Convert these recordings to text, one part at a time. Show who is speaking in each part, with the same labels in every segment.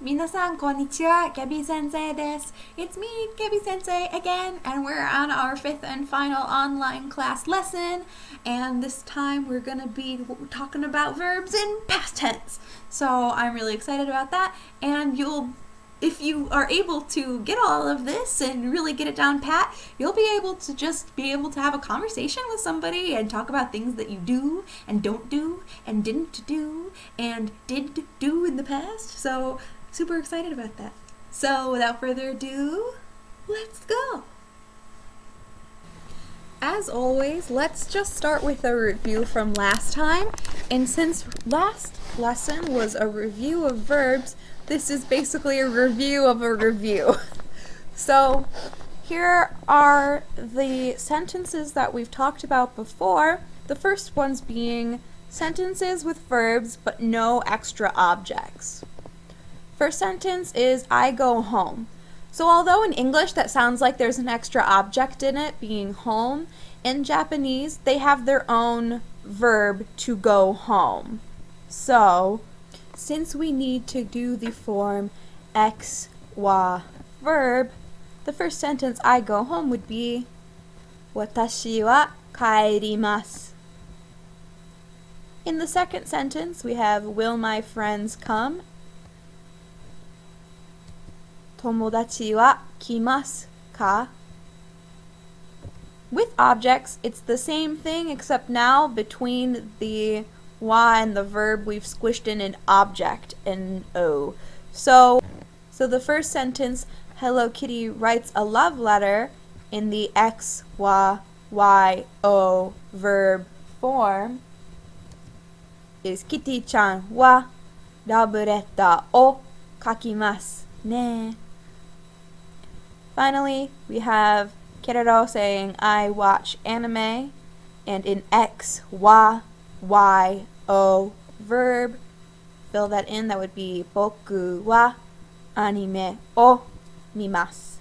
Speaker 1: 皆さんこんにちは、Gabby Sensei です。It's me, Gabby Sensei again, and we're on our fifth and final online class lesson. And this time we're gonna be talking about verbs in past tense. So I'm really excited about that. And if you are able to get all of this and really get it down pat, you'll be able to just be able to have a conversation with somebody and talk about things that you do and don't do and didn't do and did do in the past. So super excited about that. So without further ado, let's go. As always, let's just start with a review from last time. And since last lesson was a review of verbs, this is basically a review of a review. So here are the sentences that we've talked about before. The first ones being sentences with verbs but no extra objects. First sentence is I go home. So although in English that sounds like there's an extra object in it, being home, in Japanese they have their own verb to go home. So since we need to do the form x, wa verb, the first sentence I go home would be Watashi wa kaerimasu. In the second sentence we have will my friends come? Tomodachi wa kimasu ka? With objects, it's the same thing except now between the wa and the verb we've squished in an object, an o. So the first sentence, Hello Kitty writes a love letter, in the x, wa, y, o verb form is Kitty-chan wa love letter o kakimasu ne. Finally, we have Kerero saying I watch anime, and in x, wa, y, o verb, fill that in, that would be boku wa anime o mimasu.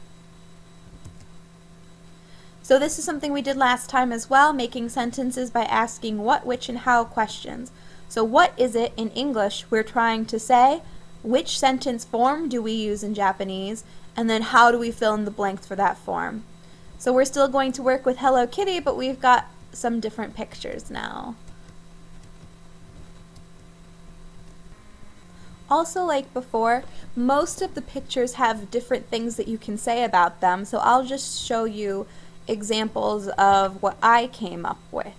Speaker 1: So this is something we did last time as well, making sentences by asking what, which, and how questions. So what is it in English we're trying to say? Which sentence form do we use in Japanese? And then how do we fill in the blanks for that form? So we're still going to work with Hello Kitty, but we've got some different pictures now. Also, like before, most of the pictures have different things that you can say about them, so I'll just show you examples of what I came up with.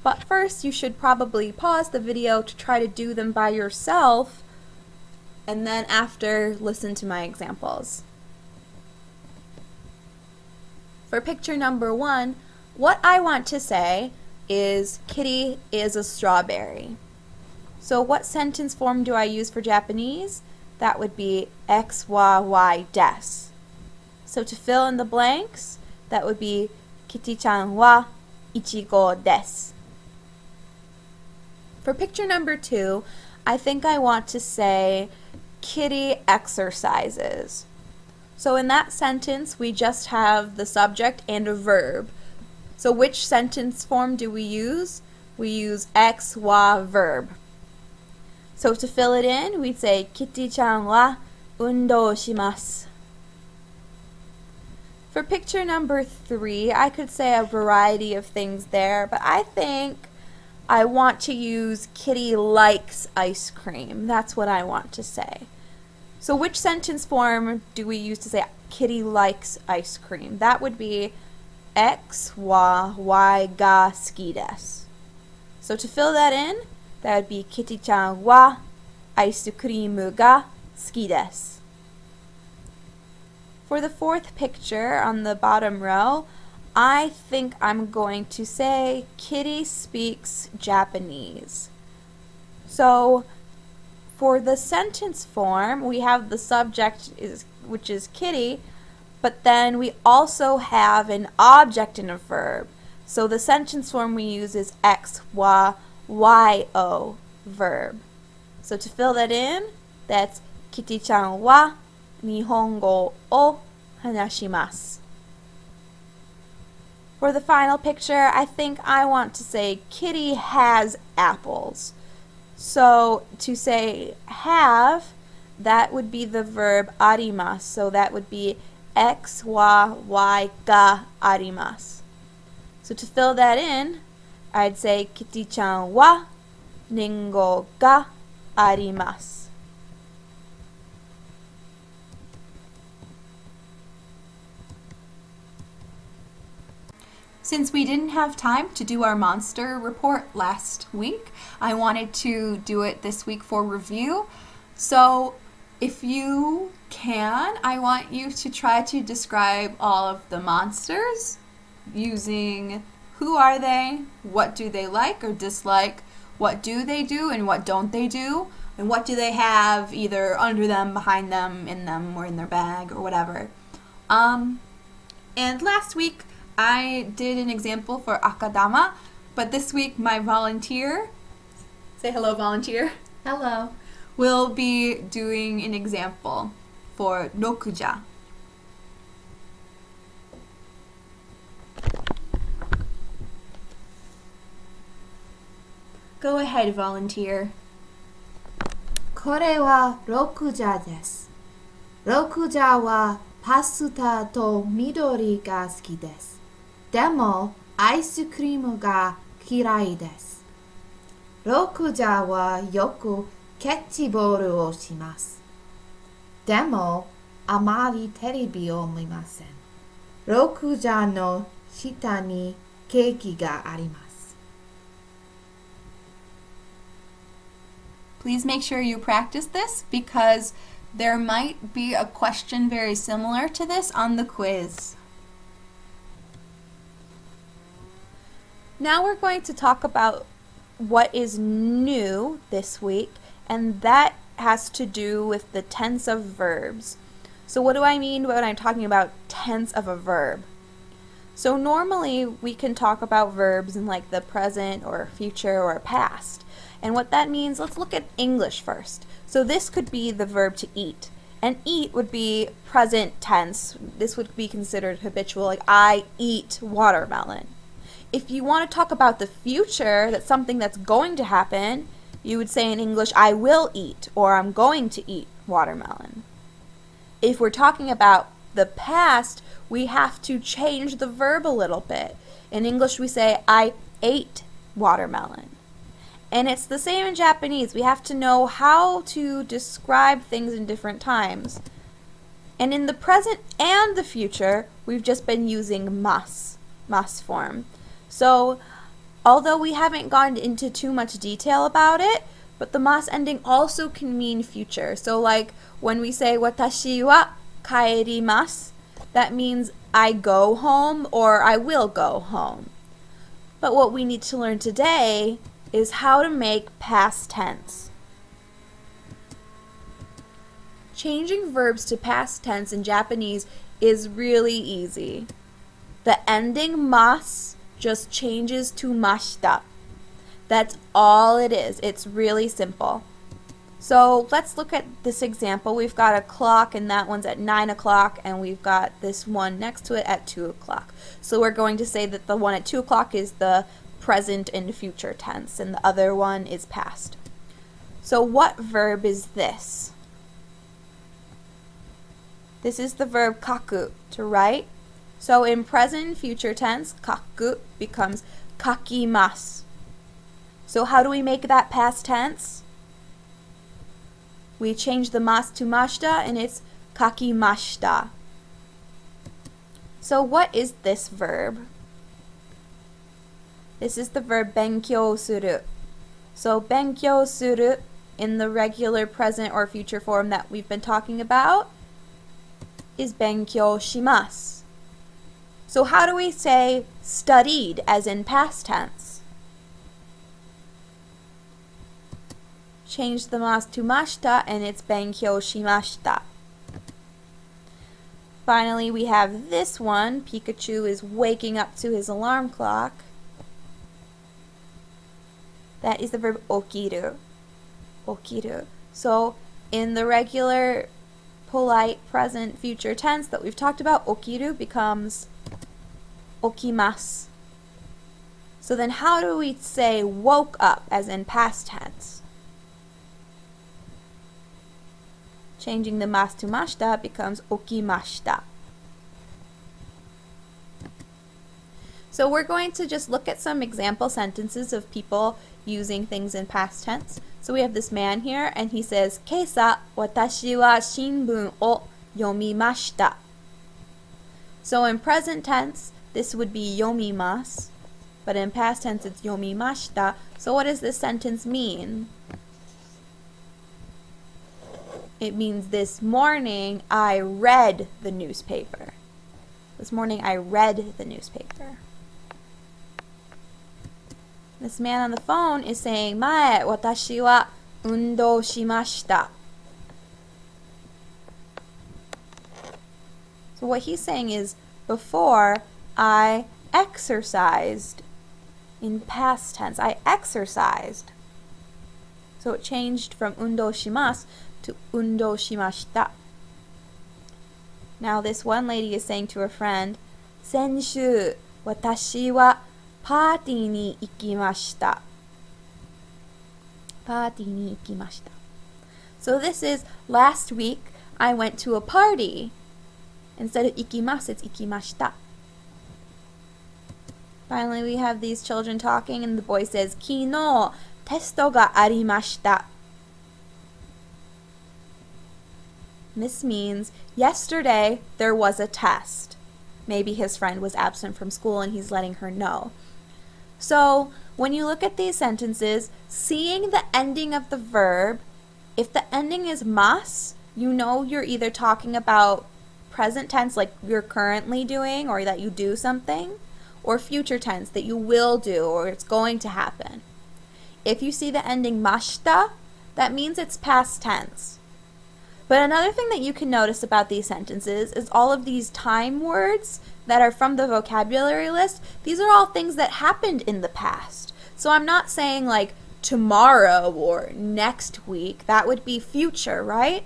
Speaker 1: But first, you should probably pause the video to try to do them by yourself, and then after, listen to my examples. For picture number 1, what I want to say is Kitty is a strawberry. So what sentence form do I use for Japanese? That would be x, y desu. So to fill in the blanks, that would be Kitty-chan wa ichigo desu. For picture number 2, I think I want to say Kitty exercises. So in that sentence, we just have the subject and a verb. So which sentence form do we use? We use x, wa verb. So to fill it in, we'd say Kitty-chan wa undou shimasu. For picture number 3, I could say a variety of things there, but I think I want to use Kitty likes ice cream. That's what I want to say. So which sentence form do we use to say Kitty likes ice cream? That would be x, wa, y ga suki desu. So to fill that in, that would be Kitty-chan wa ice cream ga suki desu. For the fourth picture on the bottom row, I think I'm going to say Kitty speaks Japanese. So for the sentence form, we have the subject, which is Kitty, but then we also have an object and a verb. So the sentence form we use is x, wa, y, o verb. So to fill that in, that's Kitty-chan wa nihongo o hanashimasu. For the final picture, I think I want to say Kitty has apples. So to say have, that would be the verb arimasu. So that would be X, Y ga arimasu. So to fill that in, I'd say Kitty-chan wa ringo ga arimasu. Since we didn't have time to do our monster report last week, I wanted to do it this week for review. So if you can, I want you to try to describe all of the monsters using who are they, what do they like or dislike, what do they do and what don't they do, and what do they have either under them, behind them, in them, or in their bag, or whatever. And last week I did an example for akadama, but this week my volunteer, say hello volunteer,
Speaker 2: Hello.
Speaker 1: will be doing an example for rokuja. Go ahead, volunteer.
Speaker 2: これは6じゃです。6じゃはパスタと緑が好きです。でもアイスクリームが嫌いです。6じゃはよくキャッチボールをします。でもあまりテレビを見ません。6じゃの下にケーキがあります。
Speaker 1: Please make sure you practice this because there might be a question very similar to this on the quiz. Now we're going to talk about what is new this week, and that has to do with the tense of verbs. So what do I mean when I'm talking about tense of a verb? So normally we can talk about verbs in like the present or future or past. And what that means, let's look at English first. So this could be the verb to eat. And eat would be present tense. This would be considered habitual, like I eat watermelon. If you want to talk about the future, that's something that's going to happen, you would say in English, I will eat, or I'm going to eat watermelon. If we're talking about the past, we have to change the verb a little bit. In English, we say, I ate watermelon. And it's the same in Japanese. We have to know how to describe things in different times. And in the present and the future, we've just been using mas form. So, although we haven't gone into too much detail about it, but the mas ending also can mean future. So like when we say watashi wa kaerimasu, that means I go home or I will go home. But what we need to learn today is how to make past tense. Changing verbs to past tense in Japanese is really easy. The ending mas just changes to mashita. That's all it is. It's really simple. So let's look at this example. We've got a clock and that one's at 9 o'clock and we've got this one next to it at 2 o'clock. So we're going to say that the one at 2 o'clock is the present and future tense, and the other one is past. So what verb is this? This is the verb kaku, to write. So in present and future tense, kaku becomes kakimasu. So how do we make that past tense? We change the mas to mashita and it's kakimashita. So what is this verb? This is the verb benkyou suru. So benkyou suru in the regular present or future form that we've been talking about is benkyou shimasu. So how do we say studied as in past tense? Change the mas to mashita and it's benkyou shimashita. Finally, we have this one. Pikachu is waking up to his alarm clock. That is the verb okiru. Okiru. So in the regular, polite, present, future tense that we've talked about, okiru becomes okimasu. So then how do we say woke up as in past tense? Changing the mas to mashita becomes okimashita. So we're going to just look at some example sentences of people using things in past tense. So we have this man here, and he says, 今朝、私は新聞を読みました. So in present tense, this would be yomimasu, but in past tense it's yomimashita. So what does this sentence mean? It means this morning I read the newspaper. This morning I read the newspaper. This man on the phone is saying, 前、私は運動しました. So what he's saying is, before I exercised. In past tense, I exercised. So it changed from undo shimasu to undo shimashita. Now this one lady is saying to her friend, 先週、私はパーティーに行きました. パーティーに行きました. So this is, last week I went to a party. Instead of ikimasu, it's ikimashita. Finally, we have these children talking, and the boy says, 昨日、テストがありました. This means, yesterday there was a test. Maybe his friend was absent from school and he's letting her know. So, when you look at these sentences, seeing the ending of the verb, if the ending is mas, you know you're either talking about present tense, like you're currently doing or that you do something, or future tense, that you will do or it's going to happen. If you see the ending mashita, that means it's past tense. But another thing that you can notice about these sentences is all of these time words that are from the vocabulary list. These are all things that happened in the past. So I'm not saying like tomorrow or next week. That would be future, right?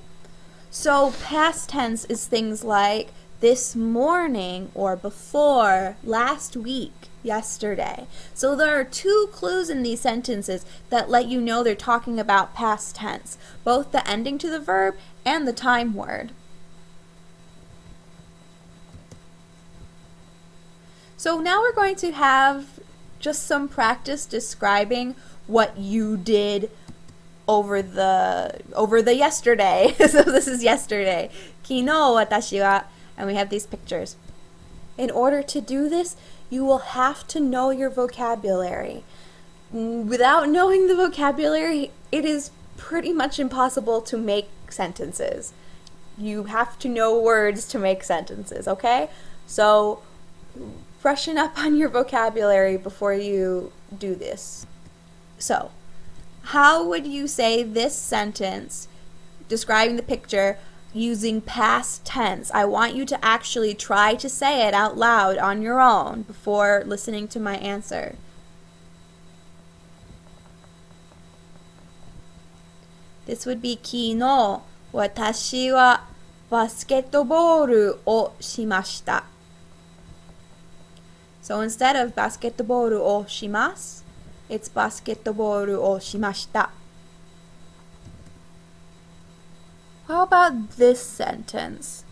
Speaker 1: So past tense is things like this morning or before, last week, yesterday. So there are two clues in these sentences that let you know they're talking about past tense, both the ending to the verb and the time word. So now we're going to have just some practice describing what you did over the yesterday. So this is yesterday. 昨日私は, and we have these pictures. In order to do this, you will have to know your vocabulary. Without knowing the vocabulary, it is pretty much impossible to make sentences. You have to know words to make sentences, okay? So freshen up on your vocabulary before you do this. So, how would you say this sentence describing the picture using past tense? I want you to actually try to say it out loud on your own before listening to my answer. This would be 昨日、私はバスケットボールをしました. So instead of バスケットボールをします, it's バスケットボールをしました. How about this sentence?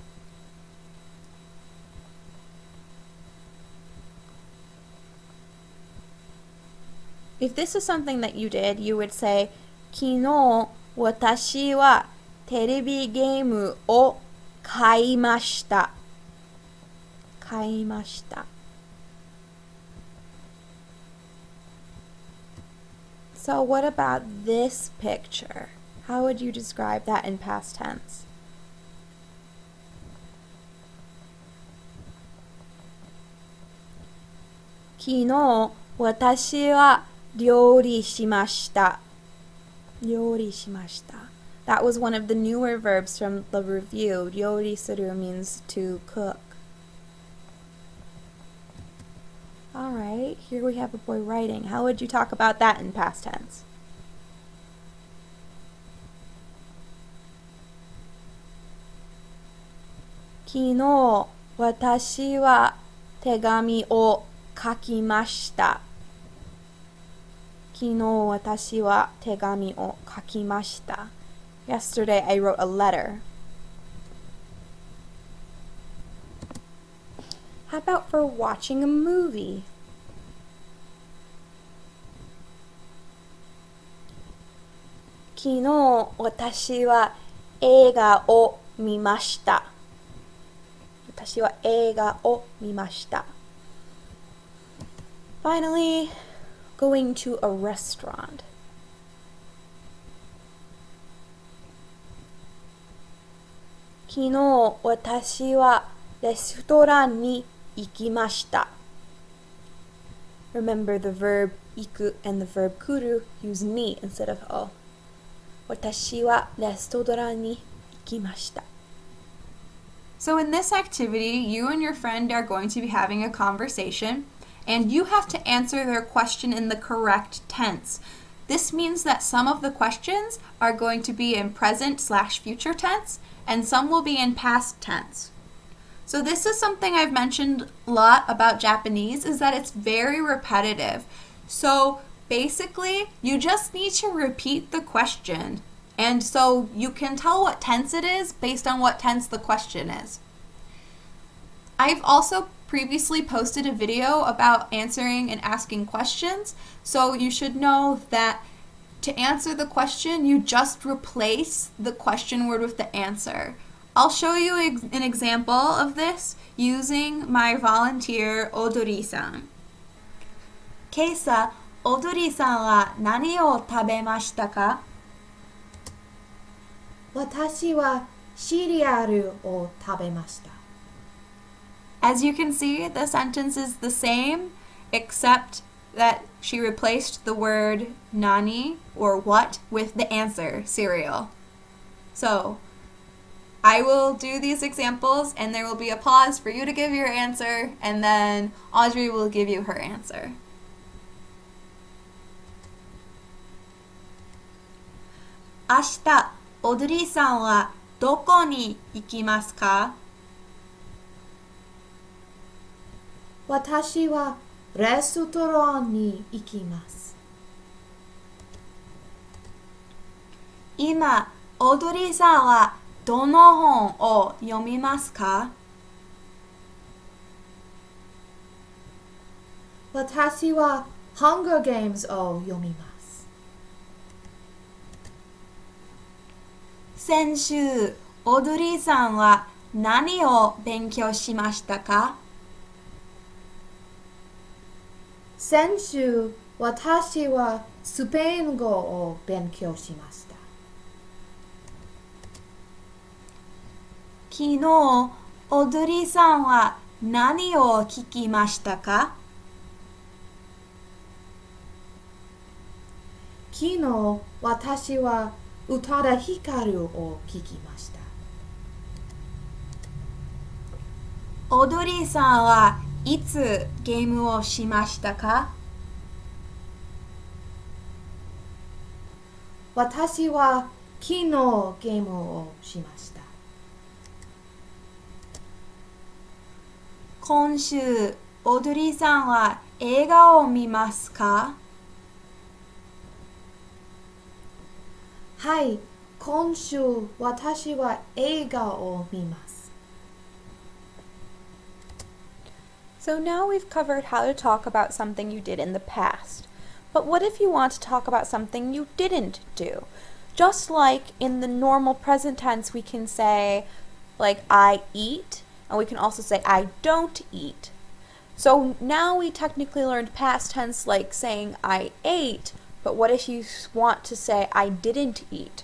Speaker 1: If this is something that you did, you would say, 昨日、私はテレビゲームを買いました。買いました。So what about this picture? How would you describe that in past tense? "昨日、私は料理しました。料理しました。That was one of the newer verbs from the review. 料理する means to cook. Alright, here we have a boy writing. How would you talk about that in past tense? "昨日、私は手紙を書きました。昨日、私は手紙を書きました。Yesterday I wrote a letter. How about for watching a movie? 昨日私は映画を見ました。私は映画を見ました。Finally, going to a restaurant. 昨日私はレストランに行きました。Remember the verb 行く and the verb 来る use ni instead of o. 私はレストランに行きました。So in this activity, you and your friend are going to be having a conversation, and you have to answer their question in the correct tense. This means that some of the questions are going to be in present/future tense, and some will be in past tense. So this is something I've mentioned a lot about Japanese, is that it's very repetitive. So basically, you just need to repeat the question. And so you can tell what tense it is based on what tense the question is. I've also previously posted a video about answering and asking questions, so you should know that to answer the question, you just replace the question word with the answer. I'll show you an example of this using my volunteer, Odori-san. 今朝、Odori-さんは何を食べましたか？
Speaker 2: 私はシリアルを食べました。
Speaker 1: As you can see, the sentence is the same, except that she replaced the word nani, or what, with the answer, cereal. So, I will do these examples, and there will be a pause for you to give your answer, and then Audrey will give you her answer. 明日、オドリーさんはどこに行きますか？
Speaker 2: 私はレストランに行きます。
Speaker 1: 今、オドリーさんはどの本を読みますか？
Speaker 2: 私は Hunger Games を読みます。
Speaker 1: 先週、オドリーさんは何を勉強しましたか？
Speaker 2: 先週、私はスペイン語を勉強しました。
Speaker 1: 昨日、オドリーさんは何を聞きましたか？
Speaker 2: 昨日、私は宇多田ヒカルを聞きました。
Speaker 1: オドリーさんはいつゲームをしましたか？
Speaker 2: 私は昨日ゲームをしました。
Speaker 1: 今週、オドリーさんは映画を見ますか？
Speaker 2: はい、今週私は映画を見ます。
Speaker 1: So now we've covered how to talk about something you did in the past. But what if you want to talk about something you didn't do? Just like in the normal present tense, we can say, like, I eat, and we can also say, I don't eat. So now we technically learned past tense, like saying, I ate, but what if you want to say, I didn't eat?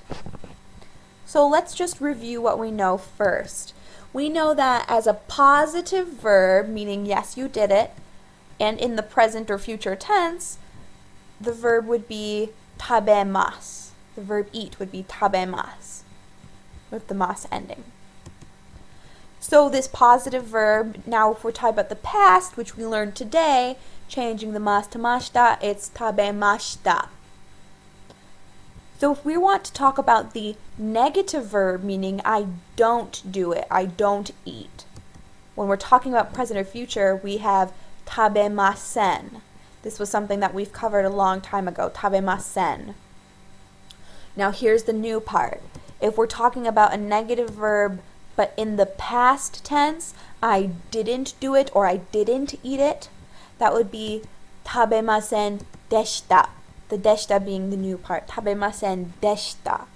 Speaker 1: So let's just review what we know first. We know that as a positive verb, meaning yes, you did it, and in the present or future tense, the verb would be tabemasu. The verb eat would be tabemasu, with the mas ending. So this positive verb, now if we're talking about the past, which we learned today, changing the mas to mashita, it's tabemashita. So if we want to talk about the negative verb, meaning I don't do it, I don't eat, when we're talking about present or future, we have tabemasen. This was something that we've covered a long time ago, tabemasen. Now here's the new part. If we're talking about a negative verb but in the past tense, I didn't do it or I didn't eat it. That would be 食べませんでした. The でした being the new part. 食べませんでした.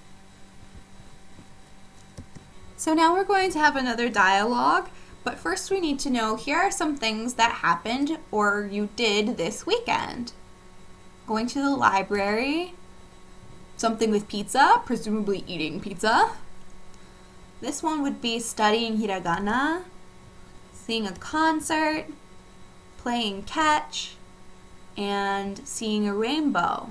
Speaker 3: So now we're going to have another dialogue, but first we need to know here are some things that happened or you did this weekend. Going to the library, something with pizza, presumably eating pizza. This one would be studying hiragana, seeing a concert, playing catch, and seeing a rainbow.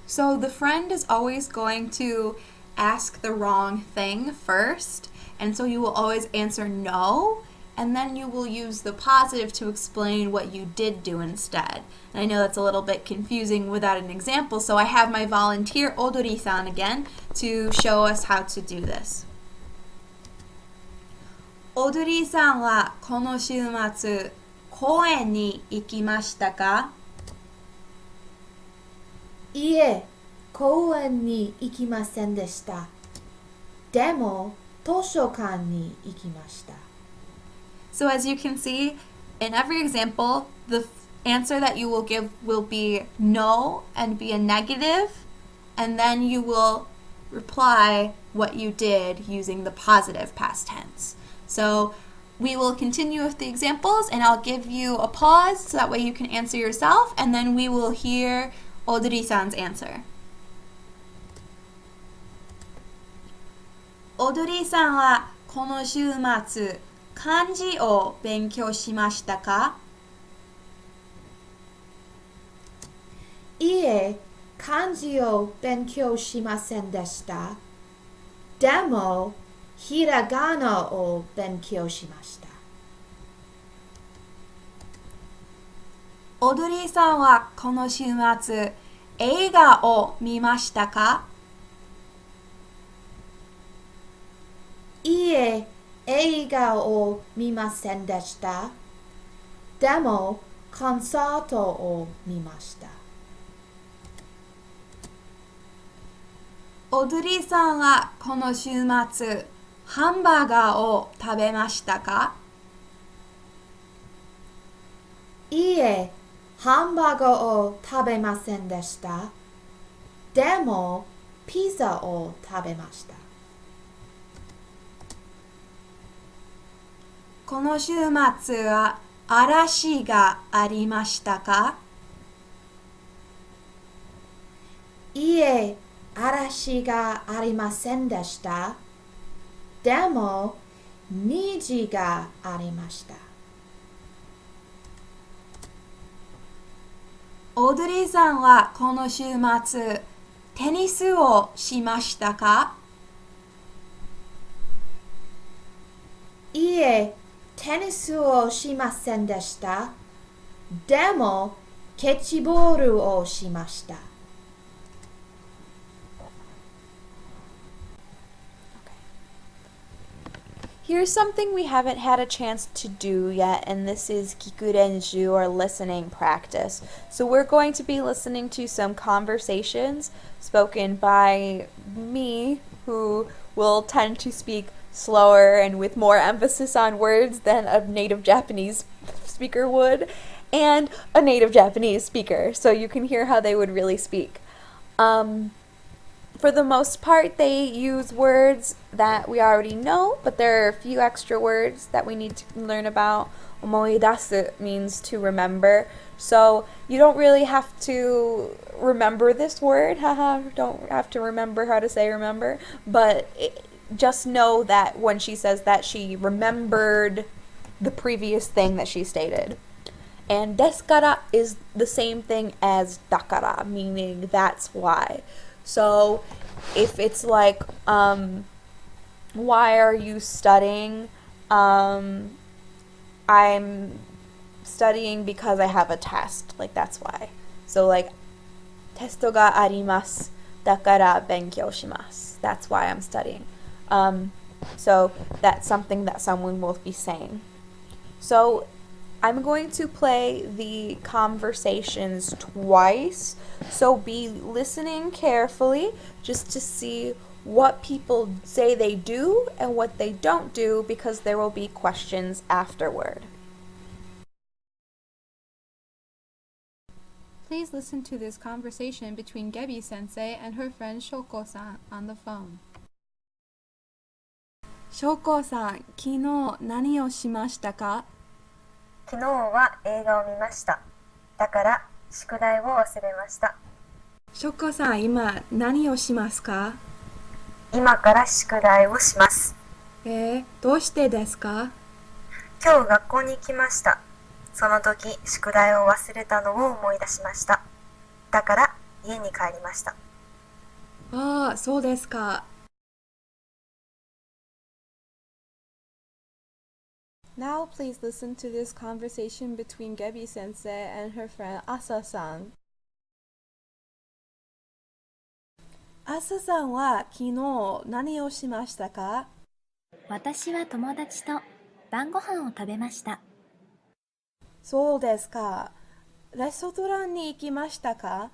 Speaker 3: So the friend is always going to ask the wrong thing first, and so you will always answer no, and then you will use the positive to explain what you did do instead. And I know that's a little bit confusing without an example, so I have my volunteer Odori-san again to show us how to do this. Odori-san はこの週末公園に行きましたか？
Speaker 2: いえ、公園に行きませんでした。でも、図書館に行きました。
Speaker 3: So as you can see, in every example, the answer that you will give will be no and be a negative, and then you will reply what you did using the positive past tense. So we will continue with the examples, and I'll give you a pause so that way you can answer yourself, and then we will hear Odori-san's answer. Odori-san はこの週末漢字を勉強しましたか？
Speaker 2: いえ、漢字を勉強しませんでした。でも、ひらがなを勉強しました。
Speaker 3: オドリーさんはこの週末映画を見ましたか？
Speaker 2: いえ、映画を見ませんでした。でも、コンサートを見ました。
Speaker 3: オドリーさんはこの週末ハンバーガーを食べましたか？
Speaker 2: いいえ、ハンバーガーを食べませんでした。でも、ピザを食べました。
Speaker 3: この週末は嵐がありましたか？
Speaker 2: いいえ、嵐がありませんでした。でも、虹がありました。
Speaker 3: オードリーさんはこの週末テニスをしましたか？
Speaker 2: いいえ、テニスをしませんでした。でも、キャッチボールをしました。
Speaker 1: Here's something we haven't had a chance to do yet, and this is kikurenju, or listening practice. So we're going to be listening to some conversations spoken by me, who will tend to speak slower and with more emphasis on words than a native Japanese speaker would, and a native Japanese speaker, so you can hear how they would really speak. For the most part, they use words that we already know, but there are a few extra words that we need to learn about. Omoidasu means to remember, so you don't really have to remember this word, don't have to remember how to say remember, but just know that when she says that, she remembered the previous thing that she stated. And deskara is the same thing as dakara, meaning that's why. So if it's like, why are you studying? I'm studying because I have a test. Like, that's why. So like, testo ga arimasu, dakara benkyou shimasu. That's why I'm studying. So that's something that someone will be saying. So I'm going to play the conversations twice, so be listening carefully just to see what people say they do and what they don't do, because there will be questions afterward.
Speaker 3: Please listen to this conversation between Gebi sensei and her friend Shoko-san on the phone. Shoko-san, 昨日何をしましたか？
Speaker 4: 昨日は映画を見ました。だから宿題を忘れました。
Speaker 3: Shoko-san、今何をしますか？
Speaker 4: 今から宿題をします。
Speaker 3: どうしてですか？
Speaker 4: 今日学校に行きました。その時宿題を忘れたのを思い出しました。だから家に帰りました。
Speaker 3: ああ、そうですか。Now please listen to this conversation between Gebi sensei and her friend Asa-san. Asa-san は昨日何をしましたか？
Speaker 5: 私は友達と晩ご飯を食べました。
Speaker 3: そうですか。レストランに行きましたか？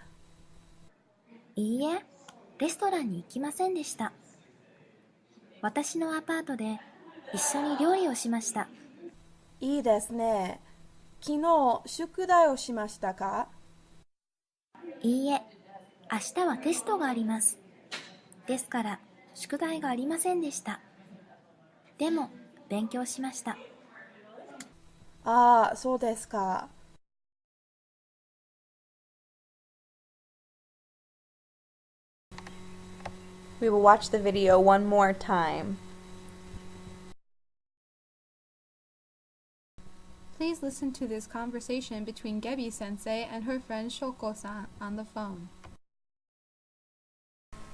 Speaker 5: いいえ、レストランに行きませんでした。私のアパートで一緒に料理をしました。
Speaker 3: いいですね。昨日宿題をしましたか？
Speaker 5: いいえ、明日はテストがあります。ですから宿題がありませんでした。でも勉強しました。
Speaker 3: ああ、そうですか。
Speaker 1: We will watch the video one more time.
Speaker 3: Please listen to this conversation between Gebi sensei and her friend Shoko-san on the phone.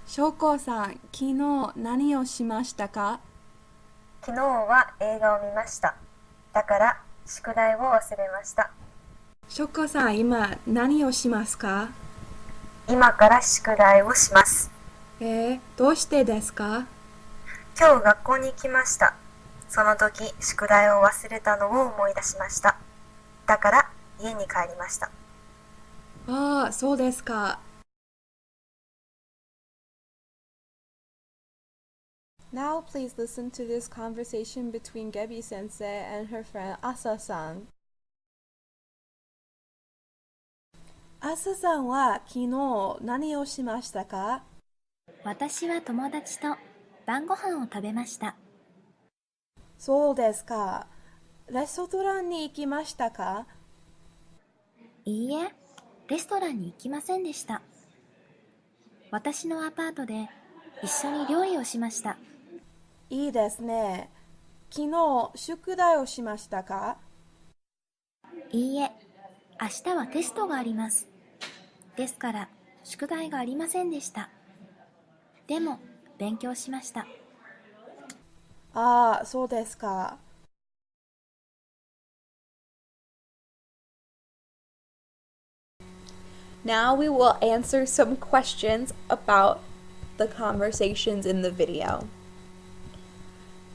Speaker 3: Shoko-san, 昨日何をしましたか？
Speaker 4: 昨日は映画を見ました。だから宿題を忘れました。
Speaker 3: Shoko-san、今何をしますか？
Speaker 4: 今から宿題をします。
Speaker 3: どうしてですか？
Speaker 4: 今日学校に行きました。その時宿題を忘れたのを思い出しました。だから家に帰りました。
Speaker 3: ああ、そうですか。Now please listen to this conversation between Gebi sensei and her friend Asa-san. Asa-san は昨日何をしましたか？
Speaker 5: 私は友達と晩ご飯を食べました。
Speaker 3: そうですか。レストランに行きましたか？
Speaker 5: いいえ、レストランに行きませんでした。私のアパートで一緒に料理をしました。
Speaker 3: いいですね。昨日宿題をしましたか？
Speaker 5: いいえ、明日はテストがあります。ですから宿題がありませんでした。でも勉強しました。
Speaker 3: ああ、そうですか。
Speaker 1: Now we will answer some questions about the conversations in the video.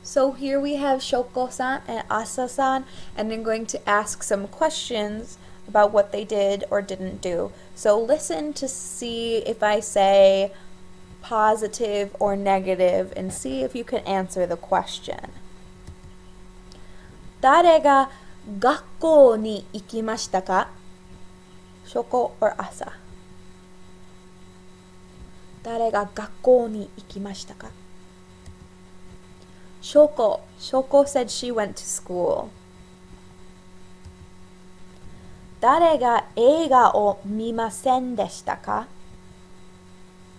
Speaker 1: So here we have Shoko-san and Asa-san, and I'm going to ask some questions about what they did or didn't do. So listen to see if I say positive or negative and see if you can answer the question. 誰が学校に行きましたか？ Shoko or Asa? 誰が学校に行きましたか？ Shoko said she went to school. 誰が映画を見ませんでしたか？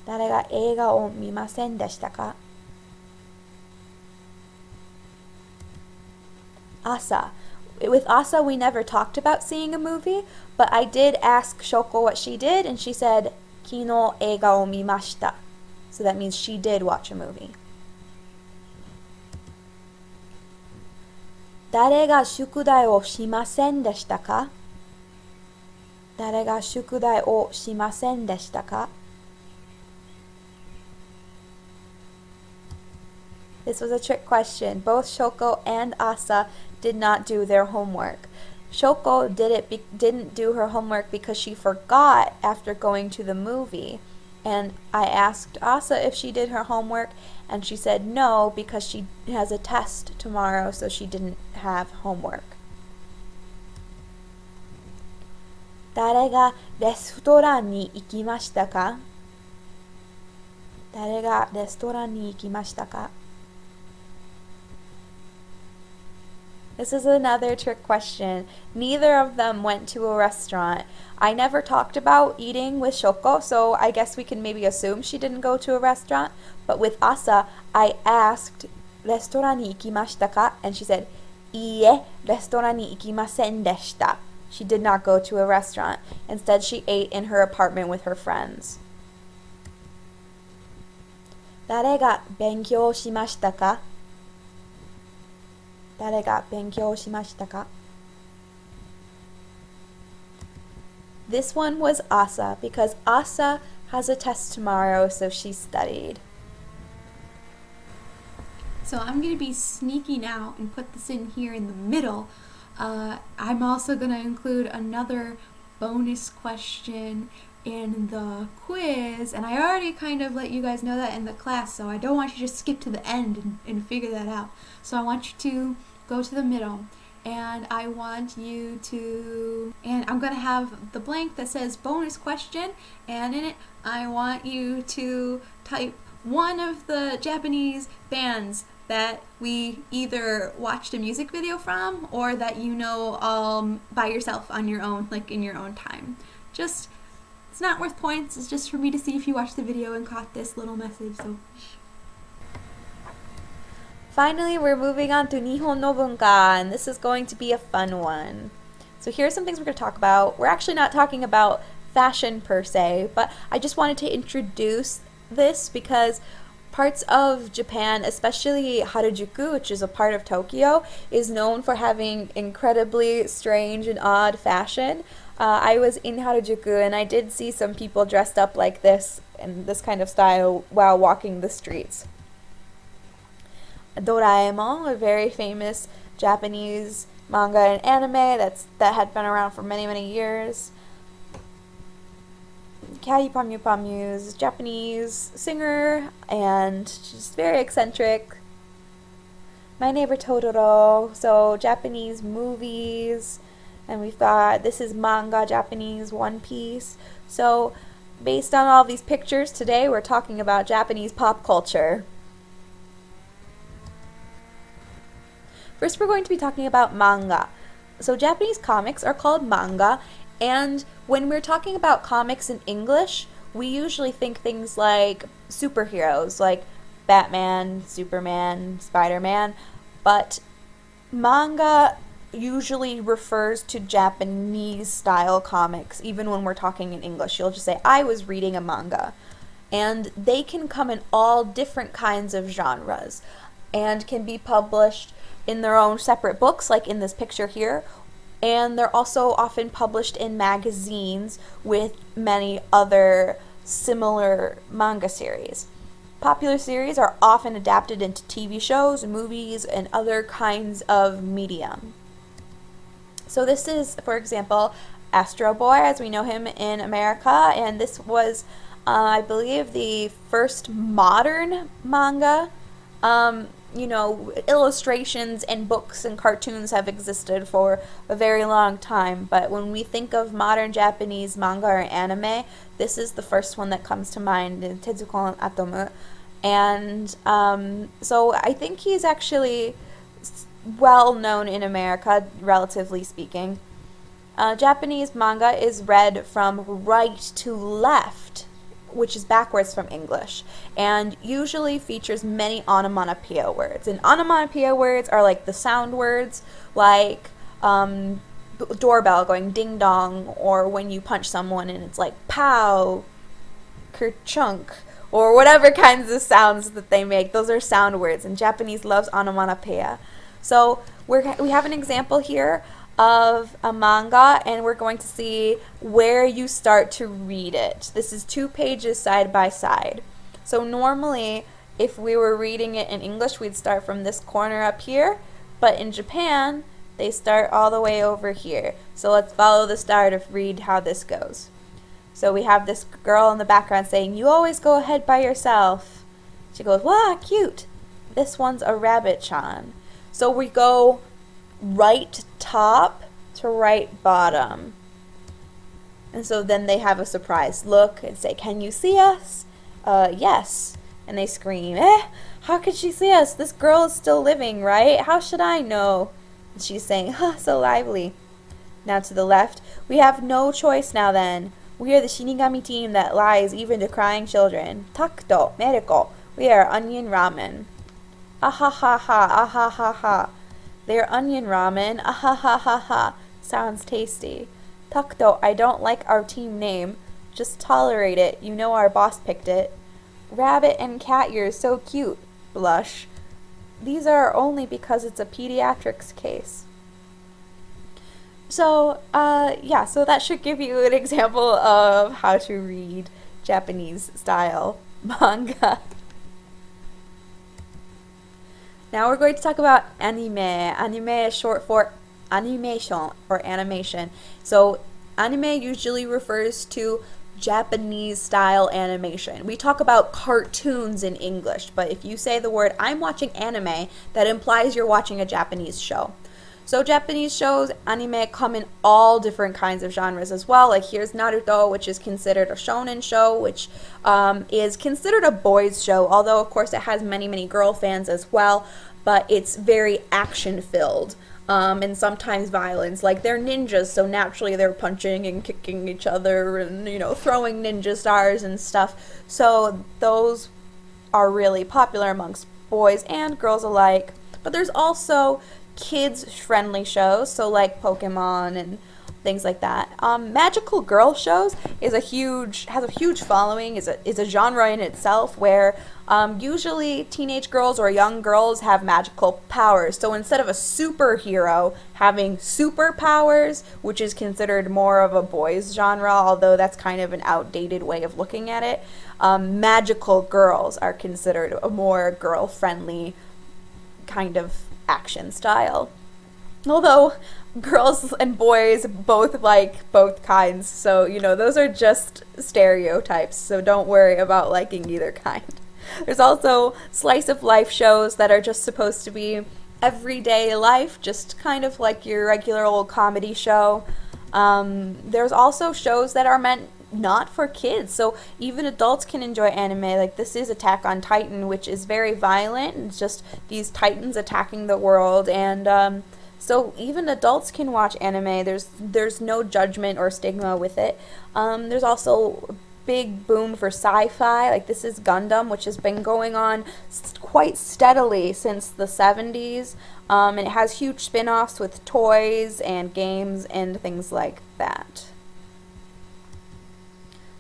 Speaker 1: 誰が映画を見ませんでしたか？ Asa. With Asa, we never talked about seeing a movie, but I did ask Shoko what she did, and she said, 昨日映画を見ました. So that means she did watch a movie. 誰が宿題をしませんでしたか？誰が宿題をしませんでしたか？ This was a trick question. Both Shoko and Asa did not do their homework. Shoko didn't do her homework because she forgot after going to the movie. And I asked Asa if she did her homework, and she said no because she has a test tomorrow, so she didn't have homework. 誰がレストランに行きましたか?誰がレストランに行きましたか? This is another trick question. Neither of them went to a restaurant. I never talked about eating with Shoko, so I guess we can maybe assume she didn't go to a restaurant. But with Asa, I asked, レストランに行きましたか? And she said, いいえ、レストランに行きませんでした. She did not go to a restaurant. Instead, she ate in her apartment with her friends. 誰が勉強しましたか?誰が勉強しましたか? This one was Asa because Asa has a test tomorrow, so she studied.
Speaker 3: So I'm going to be sneaking out and put this in here in the middle. I'm also going to include another bonus question in the quiz, and I already kind of let you guys know that in the class, so I don't want you to just skip to the end and figure that out. So I want you to go to the middle, and I want you to, and I'm going to have the blank that says bonus question, and in it I want you to type one of the Japanese bands that we either watched a music video from or that you know by yourself on your own, like in your own time. Just, it's not worth points, it's just for me to see if you watched the video and caught this little message. So
Speaker 1: Finally, we're moving on to Nihon no Bunka, and this is going to be a fun one. So here's some things we're going to talk about. We're actually not talking about fashion per se, but I just wanted to introduce this because parts of Japan, especially Harajuku, which is a part of Tokyo, is known for having incredibly strange and odd fashion. I was in Harajuku and I did see some people dressed up like this in this kind of style while walking the streets. Doraemon, a very famous Japanese manga and anime that had been around for many, many years. Kari Pamyu Pamyu is a Japanese singer, and she's very eccentric. My Neighbor Totoro, so Japanese movies, and we've got, this is manga, Japanese One Piece. So based on all these pictures today, we're talking about Japanese pop culture. First, we're going to be talking about manga. So Japanese comics are called manga, and when we're talking about comics in English, we usually think things like superheroes, like Batman, Superman, Spider-Man, but manga usually refers to Japanese style comics, even when we're talking in English. You'll just say, I was reading a manga. And they can come in all different kinds of genres and can be published in their own separate books, like in this picture here, and they're also often published in magazines with many other similar manga series. Popular series are often adapted into TV shows, movies, and other kinds of medium. So this is, for example, Astro Boy, as we know him in America, and this was, I believe, the first modern manga. You know, illustrations and books and cartoons have existed for a very long time, but when we think of modern Japanese manga or anime, this is the first one that comes to mind, in Tezuka Atomu. And so I think he's actually well known in America, relatively speaking. Japanese manga is read from right to left, which is backwards from English, and usually features many onomatopoeia words. And onomatopoeia words are like the sound words, like doorbell going ding dong, or when you punch someone and it's like pow, kerchunk, or whatever kinds of sounds that they make. Those are sound words, and Japanese loves onomatopoeia. So we have an example here of a manga, and we're going to see where you start to read it. This is 2 pages side by side. So normally, if we were reading it in English, we'd start from this corner up here, but in Japan, They start all the way over here. So let's follow the star to read how this goes. So we have this girl in the background saying, "You always go ahead by yourself." She goes, "Wow, cute." This one's a rabbit-chan. So we go right top to right bottom. And so then they have a surprise look and say, "Can you see us?" Yes. And they scream, how could she see us? This girl is still living, right? How should I know? And she's saying, so lively. Now to the left, we have no choice now then. We are the Shinigami team that lies even to crying children. Takuto, Meriko, we are onion ramen. Ahahaha, ahahaha. They're onion ramen, ahahaha. Sounds tasty. Takuto, I don't like our team name. Just tolerate it. You know our boss picked it. Rabbit and cat ears, so cute. Blush. These are only because it's a pediatrics case. So, so that should give you an example of how to read Japanese style manga. Now we're going to talk about anime. Anime is short for animation or animation. So anime usually refers to Japanese style animation. We talk about cartoons in English, but if you say the word "I'm watching anime," that implies you're watching a Japanese show. So Japanese shows, anime, come in all different kinds of genres as well. Like here's Naruto, which is considered a shonen show, which is considered a boys show, although of course it has many girl fans as well, but it's very action filled. And sometimes violence. Like they're ninjas, so naturally they're punching and kicking each other and, throwing ninja stars and stuff. So those are really popular amongst boys and girls alike. But there's also kids-friendly shows, so like Pokemon and things like that. Magical girl shows has a huge following, is a genre in itself where usually teenage girls or young girls have magical powers. So instead of a superhero having superpowers, which is considered more of a boys genre, although that's kind of an outdated way of looking at it, magical girls are considered a more girl-friendly kind of action style. Although girls and boys both like both kinds, so those are just stereotypes, so don't worry about liking either kind. There's also slice of life shows that are just supposed to be everyday life, just kind of like your regular old comedy show. There's also shows that are meant not for kids, so even adults can enjoy anime. Like this is Attack on Titan, which is very violent. It's just these titans attacking the world, and so even adults can watch anime. There's no judgment or stigma with it. There's also a big boom for sci-fi. Like this is Gundam, which has been going on quite steadily since the 70s, and it has huge spin-offs with toys and games and things like that.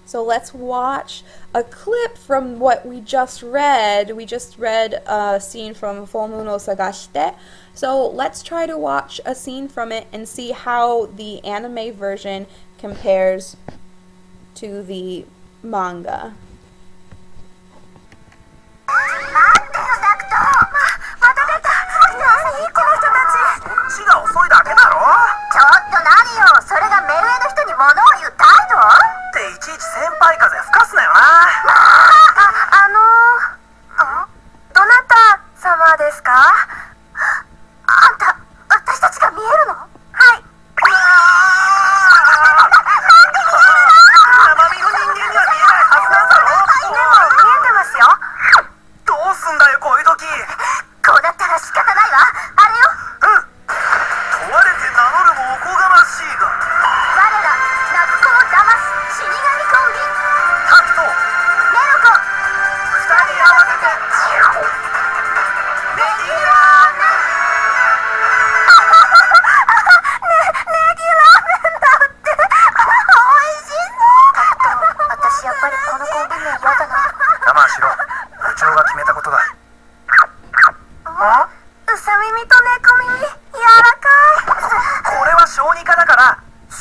Speaker 1: So let's watch a clip from what we just read. We just read a scene from Full no Sagashite. So let's try to watch a scene from it and see how the anime version compares to the manga.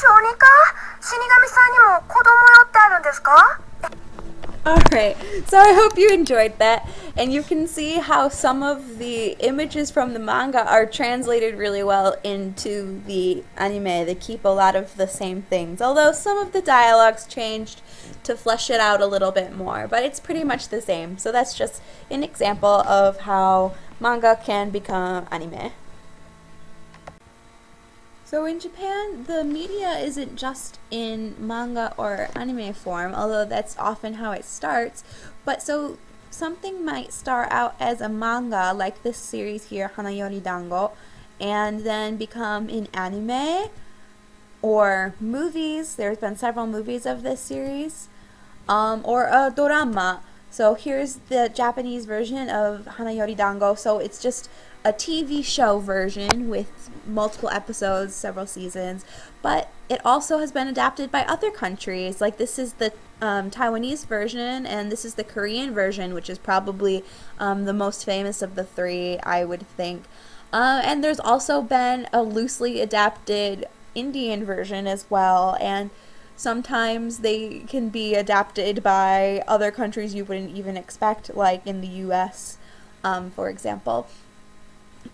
Speaker 4: 小児科？死神さんにも子供用ってあるんですか？
Speaker 1: Alright, so I hope you enjoyed that, and you can see how some of the images from the manga are translated really well into the anime. They keep a lot of the same things, although some of the dialogues changed to flesh it out a little bit more, but it's pretty much the same. So that's just an example of how manga can become anime. So in Japan, the media isn't just in manga or anime form, although that's often how it starts. But so something might start out as a manga, like this series here, Hanayori Dango, and then become an anime or movies. There's been several movies of this series, or a dorama. So here's the Japanese version of Hanayori Dango. So it's just a TV show version with multiple episodes, several seasons, but it also has been adapted by other countries. Like this is the Taiwanese version, and this is the Korean version, which is probably the most famous of the three, I would think. And there's also been a loosely adapted Indian version as well, and sometimes they can be adapted by other countries you wouldn't even expect, like in the US, for example.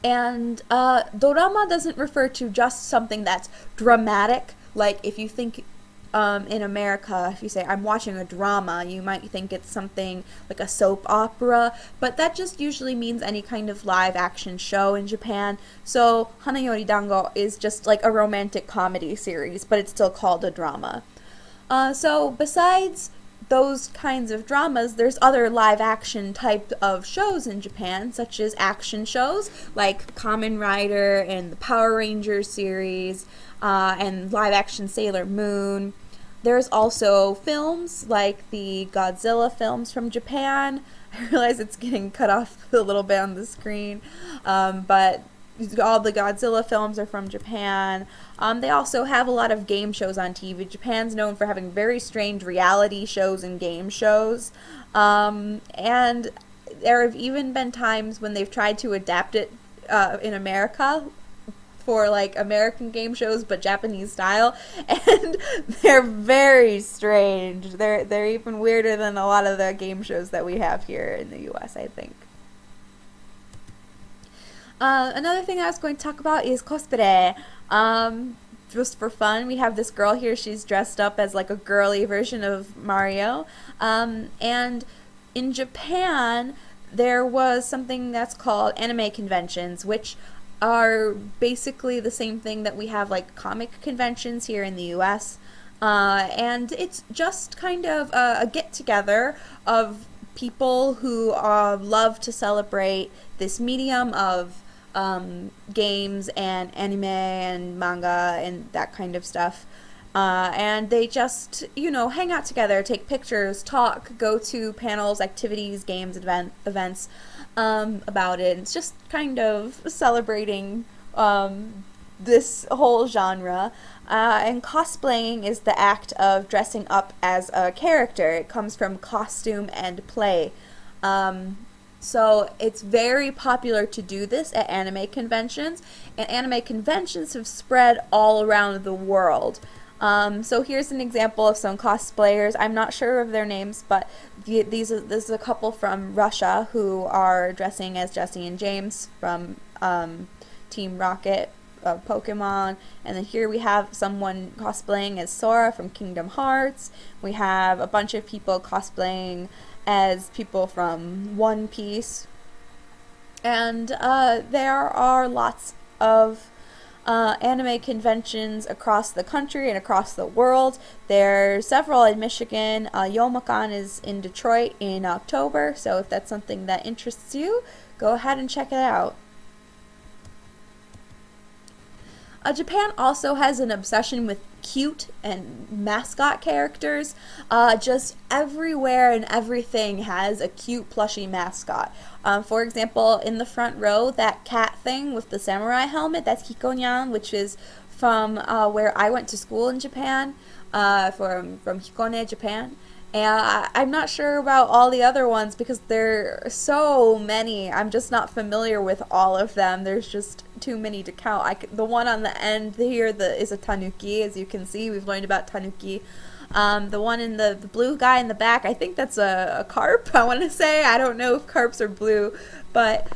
Speaker 1: And dorama doesn't refer to just something that's dramatic. Like if you think in America, if you say I'm watching a drama, you might think it's something like a soap opera, but that just usually means any kind of live action show in Japan. So Hanayori Dango is just like a romantic comedy series, but it's still called a drama. So besides those kinds of dramas, there's other live action type of shows in Japan, such as action shows like Kamen Rider and the Power Rangers series, and live action Sailor Moon. There's also films like the Godzilla films from Japan. I realize it's getting cut off a little bit on the screen, but all the Godzilla films are from Japan. They also have a lot of game shows on TV. Japan's known for having very strange reality shows and game shows. And there have even been times when they've tried to adapt it in America for like American game shows, but Japanese style, and they're very strange. They're even weirder than a lot of the game shows that we have here in the US, I think. Another thing I was going to talk about is cosplay. Just for fun, we have this girl here. She's dressed up as like a girly version of Mario. And in Japan, there was something that's called anime conventions, which are basically the same thing that we have like comic conventions here in the US. And it's just kind of a get-together of people who love to celebrate this medium of games and anime and manga and that kind of stuff. And they just, hang out together, take pictures, talk, go to panels, activities, games, events about it. It's just kind of celebrating this whole genre. And cosplaying is the act of dressing up as a character. It comes from costume and play. So it's very popular to do this at anime conventions, and anime conventions have spread all around the world. So here's an example of some cosplayers. I'm not sure of their names, but this is a couple from Russia who are dressing as Jessie and James from Team Rocket of Pokemon. And then here we have someone cosplaying as Sora from Kingdom Hearts. We have a bunch of people cosplaying as people from One Piece. And there are lots of anime conventions across the country and across the world. There's several in Michigan. Youmacon is in Detroit in October, so if that's something that interests you, go ahead and check it out. Japan also has an obsession with cute and mascot characters. Just everywhere and everything has a cute plushy mascot. For example, in the front row, that cat thing with the samurai helmet, that's Hikonyan, which is from where I went to school in Japan, from Hikone, Japan. And I'm not sure about all the other ones because there are so many. I'm just not familiar with all of them. There's just too many to count. The one on the end here is a tanuki. As you can see, we've learned about tanuki The one in the blue guy in the back, I think that's a carp, I want to say. I don't know if carps are blue, but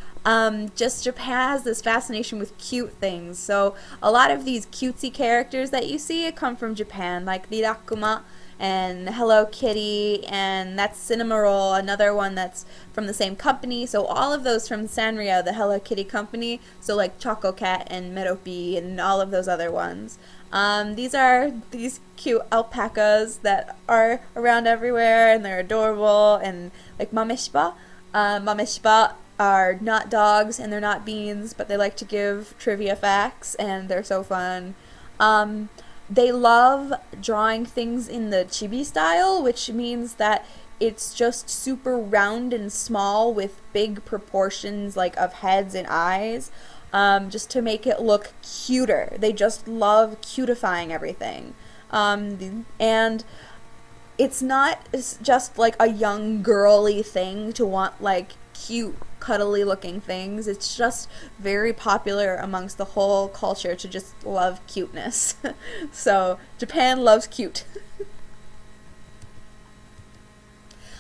Speaker 1: just Japan has this fascination with cute things. So a lot of these cutesy characters that you see come from Japan, like Rilakkuma and Hello Kitty, and that's Cinnamoroll, another one that's from the same company. So all of those from Sanrio, the Hello Kitty company, so like Choco Cat and Meropi and all of those other ones. These are these cute alpacas that are around everywhere, and they're adorable, and like Mameshiba. Mameshiba are not dogs and they're not beans, but they like to give trivia facts, and they're so fun. They love drawing things in the chibi style, which means that it's just super round and small with big proportions like of heads and eyes, just to make it look cuter. They just love cutifying everything. And it's not just like a young girly thing to want like cute cuddly looking things. It's just very popular amongst the whole culture to just love cuteness. So Japan loves cute.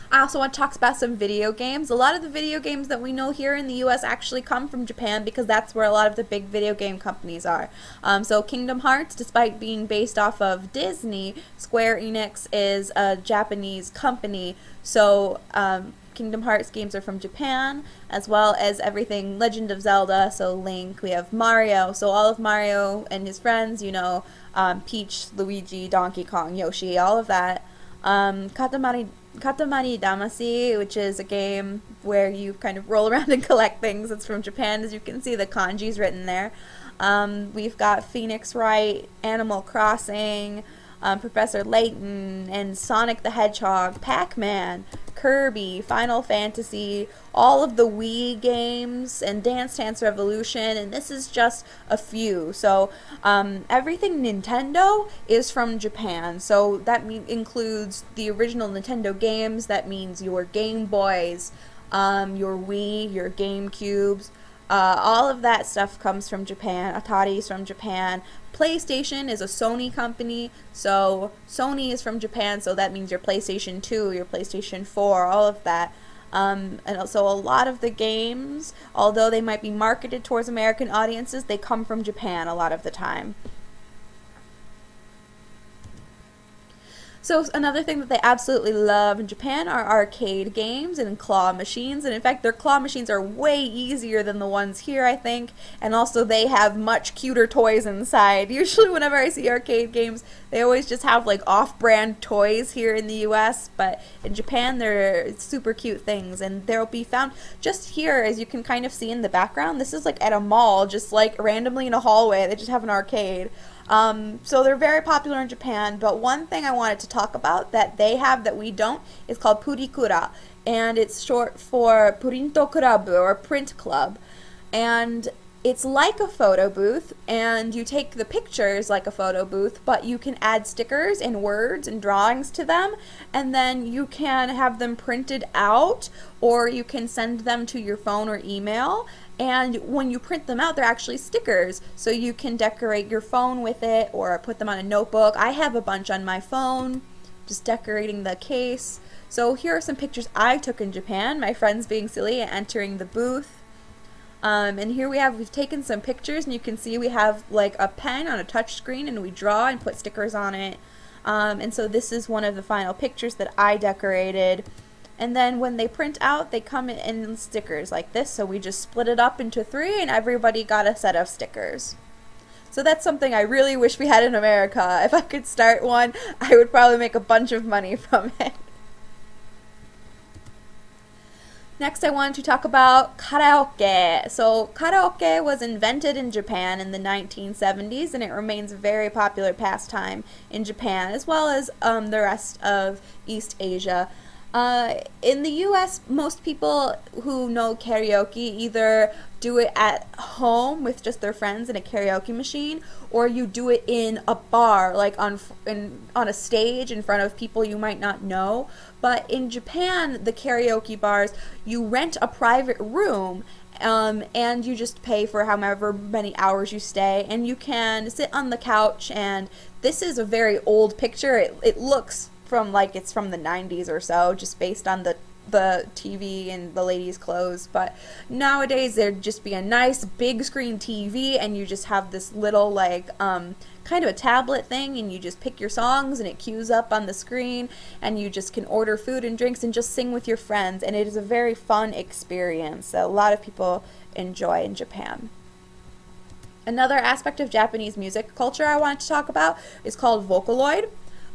Speaker 1: I also want to talk about some video games. A lot of the video games that we know here in the US actually come from Japan because that's where a lot of the big video game companies are. So Kingdom Hearts, despite being based off of Disney, Square Enix is a Japanese company. So Kingdom Hearts games are from Japan, as well as everything Legend of Zelda, so Link. We have Mario, so all of Mario and his friends, you know, Peach, Luigi, Donkey Kong, Yoshi, all of that. Katamari Damacy, which is a game where you kind of roll around and collect things. It's from Japan, as you can see the kanji's written there. We've got Phoenix Wright, Animal Crossing, Professor Layton, and Sonic the Hedgehog, Pac-Man, Kirby, Final Fantasy, all of the Wii games, and Dance Dance Revolution, and this is just a few. So everything Nintendo is from Japan. So that includes the original Nintendo games. That means your Game Boys, your Wii, your GameCubes. All of that stuff comes from Japan. Atari's from Japan. PlayStation is a Sony company, so Sony is from Japan, so that means your PlayStation 2, your PlayStation 4, all of that. And also a lot of the games, although they might be marketed towards American audiences, they come from Japan a lot of the time. So another thing that they absolutely love in Japan are arcade games and claw machines. And in fact, their claw machines are way easier than the ones here, I think. And also they have much cuter toys inside. Usually whenever I see arcade games, they always just have like off-brand toys here in the US. But in Japan, they're super cute things. And they'll be found just here, as you can kind of see in the background. This is like at a mall, just like randomly in a hallway. They just have an arcade. So they're very popular in Japan, but one thing I wanted to talk about that they have that we don't is called Purikura, and it's short for Purinto Club or Print Club, and it's like a photo booth, and you take the pictures like a photo booth, but you can add stickers and words and drawings to them, and then you can have them printed out, or you can send them to your phone or email. And when you print them out, they're actually stickers, so you can decorate your phone with it or put them on a notebook. I have a bunch on my phone, just decorating the case. So here are some pictures I took in Japan, my friends being silly and entering the booth. And here we've taken some pictures, and you can see we have like a pen on a touch screen, and we draw and put stickers on it. And so this is one of the final pictures that I decorated. And then when they print out, they come in stickers like this. So we just split it up into 3, and everybody got a set of stickers. So that's something I really wish we had in America. If I could start one, I would probably make a bunch of money from it. Next, I wanted to talk about karaoke. So karaoke was invented in Japan in the 1970s, and it remains a very popular pastime in Japan, as well as the rest of East Asia. In the US, most people who know karaoke either do it at home with just their friends in a karaoke machine, or you do it in a bar, like on a stage in front of people you might not know. But in Japan, the karaoke bars, you rent a private room, and you just pay for however many hours you stay, and you can sit on the couch. And this is a very old picture. It looks from like it's from the 90s or so, just based on the TV and the ladies' clothes. But nowadays there'd just be a nice big screen TV, and you just have this little like kind of a tablet thing, and you just pick your songs and it queues up on the screen, and you just can order food and drinks and just sing with your friends, and it is a very fun experience that a lot of people enjoy in Japan. Another aspect of Japanese music culture I want to talk about is called Vocaloid.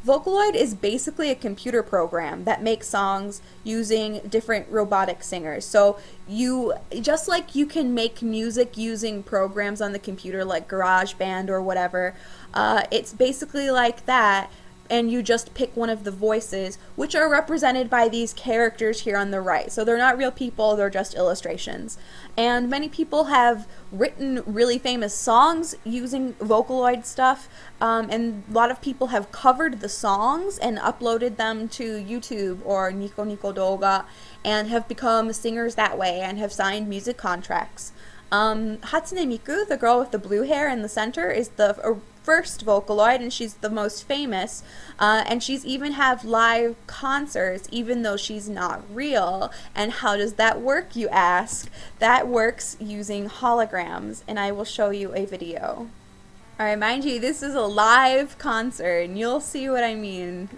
Speaker 1: Vocaloid is basically a computer program that makes songs using different robotic singers. So you, just like you can make music using programs on the computer like GarageBand or whatever, it's basically like that, and you just pick one of the voices, which are represented by these characters here on the right. So they're not real people, they're just illustrations. And many people have written really famous songs using Vocaloid stuff, and a lot of people have covered the songs and uploaded them to YouTube or Nico Nico Doga, and have become singers that way and have signed music contracts. Hatsune Miku, the girl with the blue hair in the center, is the first Vocaloid, and she's the most famous, and she's even have live concerts even though she's not real. And how does that work, you ask? That works using holograms, and I will show you a video. Alright, mind you, this is a live concert, and you'll see what I mean.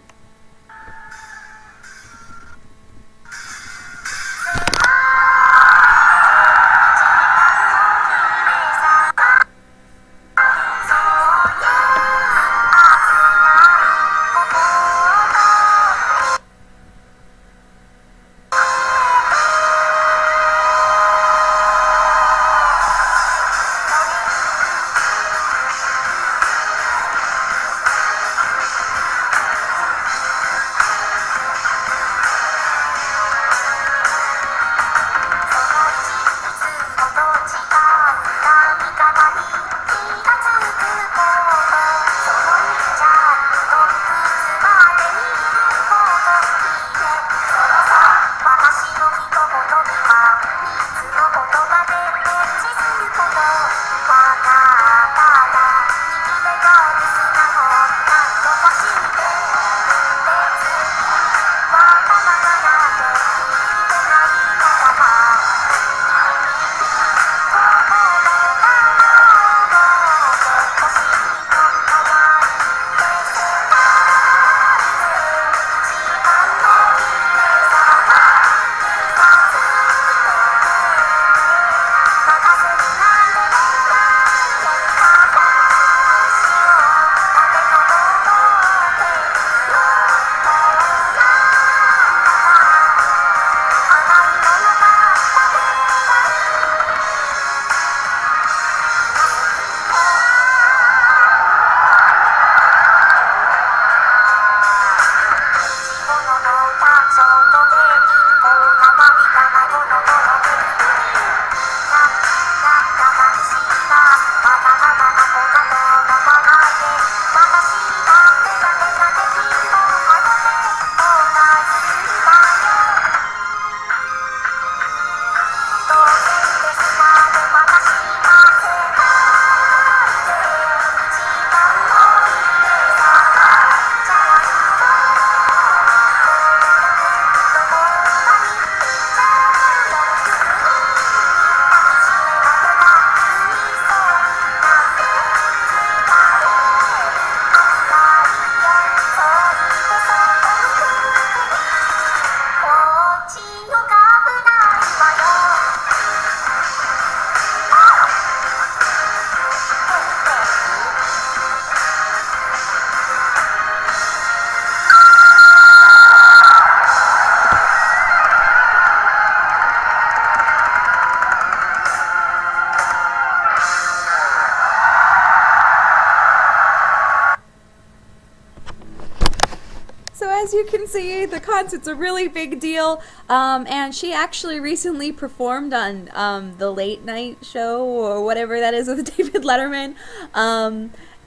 Speaker 1: as you can see, the concert's a really big deal. And she actually recently performed on the Late Night Show or whatever that is with David Letterman.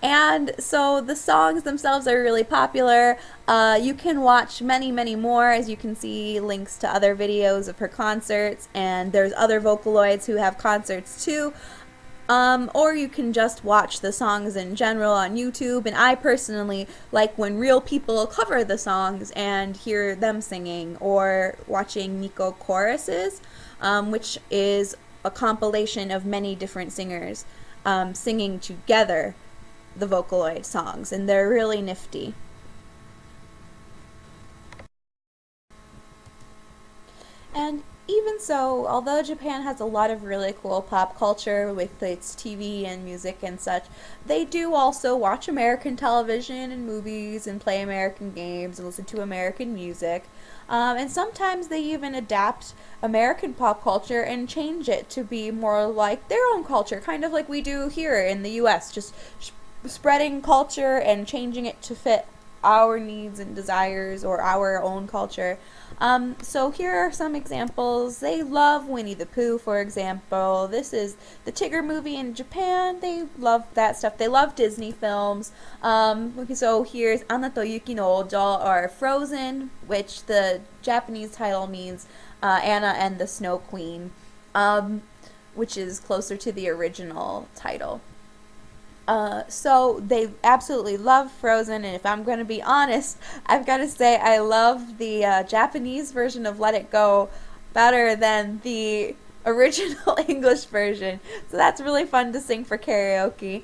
Speaker 1: And so the songs themselves are really popular. You can watch many, many more. As you can see, links to other videos of her concerts, and there's other Vocaloids who have concerts too. Or you can just watch the songs in general on YouTube, and I personally like when real people cover the songs and hear them singing, or watching Nico choruses, which is a compilation of many different singers singing together the Vocaloid songs, and they're really nifty. And even so, although Japan has a lot of really cool pop culture with its TV and music and such, they do also watch American television and movies and play American games and listen to American music. And sometimes they even adapt American pop culture and change it to be more like their own culture, kind of like we do here in the US, just spreading culture and changing it to fit our needs and desires or our own culture. So here are some examples. They love Winnie the Pooh, for example. This is the Tigger movie in Japan. They love that stuff. They love Disney films. So here's Anna to Yuki no Ojo, or Frozen, which the Japanese title means Anna and the Snow Queen, which is closer to the original title. So they absolutely love Frozen, and if I'm going to be honest, I've got to say I love the Japanese version of Let It Go better than the original English version. So that's really fun to sing for karaoke.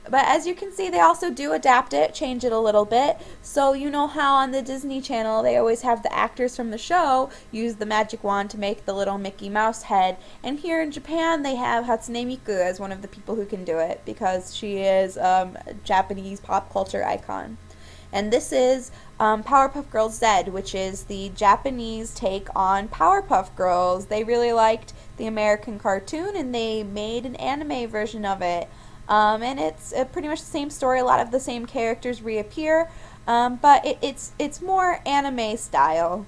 Speaker 1: But as you can see, they also do adapt it, change it a little bit. So you know how on the Disney Channel they always have the actors from the show use the magic wand to make the little Mickey Mouse head. And here in Japan they have Hatsune Miku as one of the people who can do it, because she is a Japanese pop culture icon. And this is Powerpuff Girls Z, which is the Japanese take on Powerpuff Girls. They really liked the American cartoon and they made an anime version of it. And it's pretty much the same story. A lot of the same characters reappear, but it's more anime style.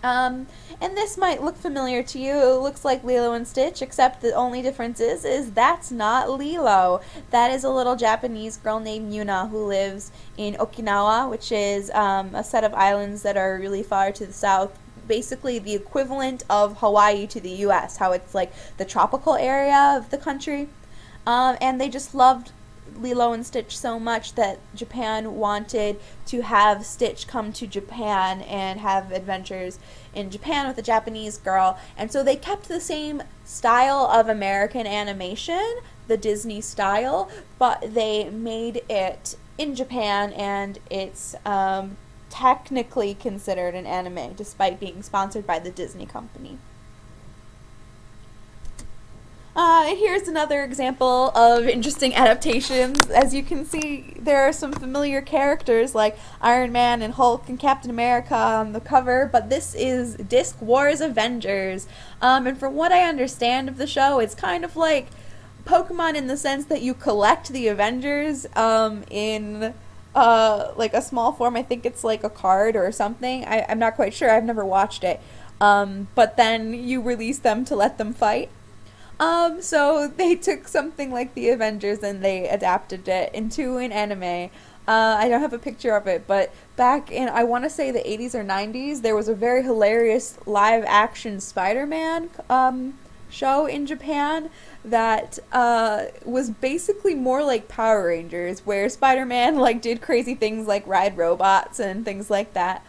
Speaker 1: And this might look familiar to you. It looks like Lilo and Stitch, except the only difference is that's not Lilo. That is a little Japanese girl named Yuna who lives in Okinawa, which is a set of islands that are really far to the south. Basically the equivalent of Hawaii to the US, how it's like the tropical area of the country. And they just loved Lilo and Stitch so much that Japan wanted to have Stitch come to Japan and have adventures in Japan with a Japanese girl. And so they kept the same style of American animation, the Disney style, but they made it in Japan, and it's technically considered an anime despite being sponsored by the Disney company. Here's another example of interesting adaptations. As you can see, there are some familiar characters like Iron Man and Hulk and Captain America on the cover, but this is Disc Wars Avengers. And from what I understand of the show, it's kind of like Pokemon in the sense that you collect the Avengers in like a small form. I think it's like a card or something. I'm not quite sure. I've never watched it. But then you release them to let them fight. So they took something like the Avengers and they adapted it into an anime. I don't have a picture of it, but back in, I want to say the 80s or 90s, there was a very hilarious live-action Spider-Man show in Japan that was basically more like Power Rangers, where Spider-Man like did crazy things like ride robots and things like that.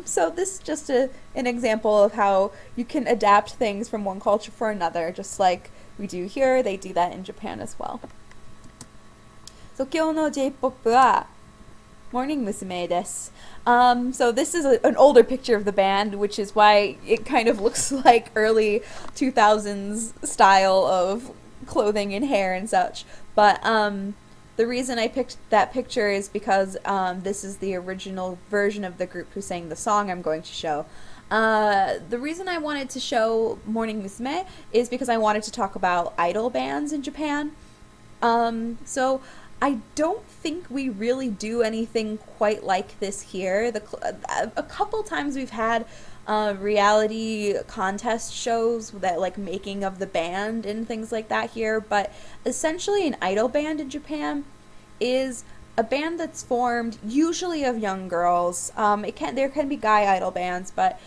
Speaker 1: So this is just an example of how you can adapt things from one culture for another, just like we do here. They do that in Japan as well. So 今日の J-POP は Morning Musume です。So this is an older picture of the band, which is why it kind of looks like early 2000s style of clothing and hair and such. But the reason I picked that picture is because this is the original version of the group who sang the song I'm going to show. The reason I wanted to show Morning Musume is because I wanted to talk about idol bands in Japan. So I don't think we really do anything quite like this here. A couple times we've had reality contest shows that like making of the band and things like that here, but essentially an idol band in Japan is a band that's formed usually of young girls. There can be guy idol bands, but